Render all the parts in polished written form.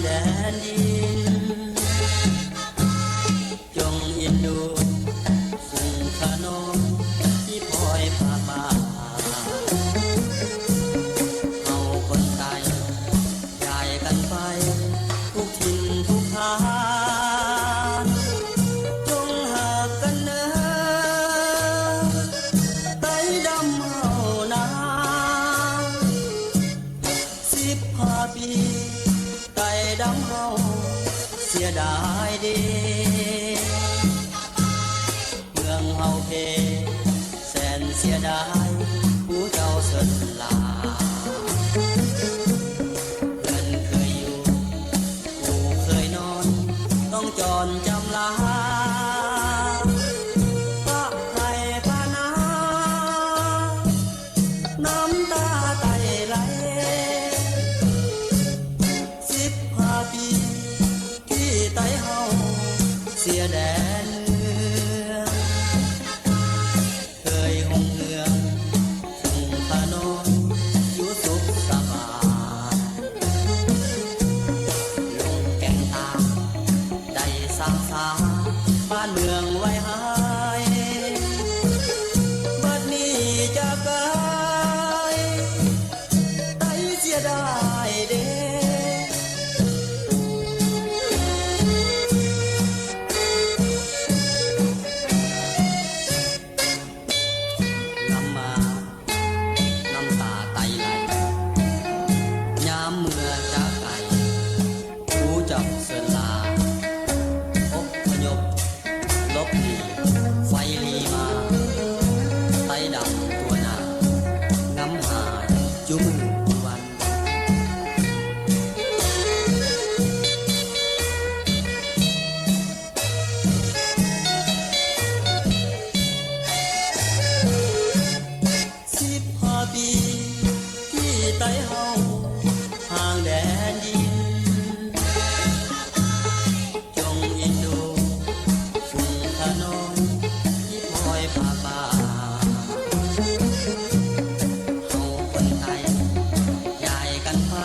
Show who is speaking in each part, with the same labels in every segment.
Speaker 1: แดนดินจงเอ็นดูสุงขนมที่พลอยพามาเอาคนไทยย้ายกันไปทุกถิ่นทุกทางจงหากกันเนื้อไต้ดำเฮานา15 ปีไต้ดำเฮาเสียดายเด้เมืองเฮาเพแสนเสียดายผู้เจ้าสลาเพื่อนเคยอยู่กูเคยนอนต้องจรจำลาพระไทยพานาน้ำตาไต้ไหล15 ปีที่ไต้เฮาเสียแดนเคยหงเหืองสุงขนนอยู่สุขสบายลงแก่งตาได้สร้างสาบ้านเมืองไว้ให้บัดนี้จะไกลไต้เสียดายเด้ไฟลีมาไต้ดำตัวหนาน้ำหายจุ่มวัน15 ปีที่ไต้เฮาห่างแดนดินจงเอ็นดูสุงขนนที่พลอยพาป่าเฮาคนไทยย้ายกันไป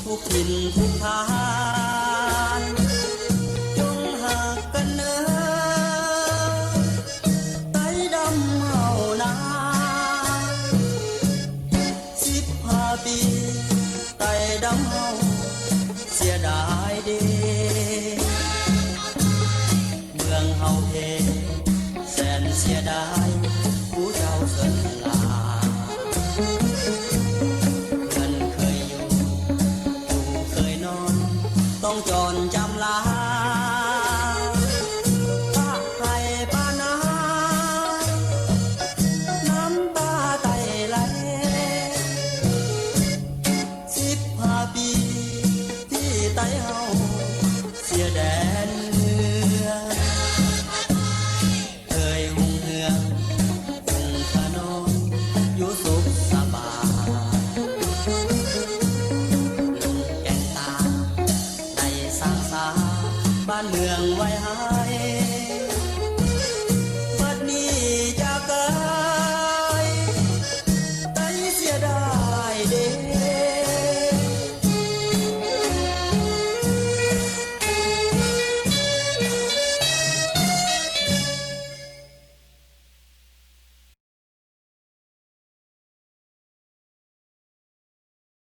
Speaker 1: ทุกถิ่นทุกทางจงหากกันเนื้อไต้ดำเฮานา15 ปีไต้ดำเฮาเสียดายเด้เมืองเฮาเพแสนเสียดายผู้เจ้าสลาเพื่อนเคยอยู่กูเคยนอนต้องจรจำลาพระไทยพานาน้ำตาไต้ไหล15 ปีที่ไต้เฮาเสียแดนเคยหงเหืองสุงขนนอยู่สุขสบายลงแก่งตาได้สร้างสาบ้านเมืองไว้ให้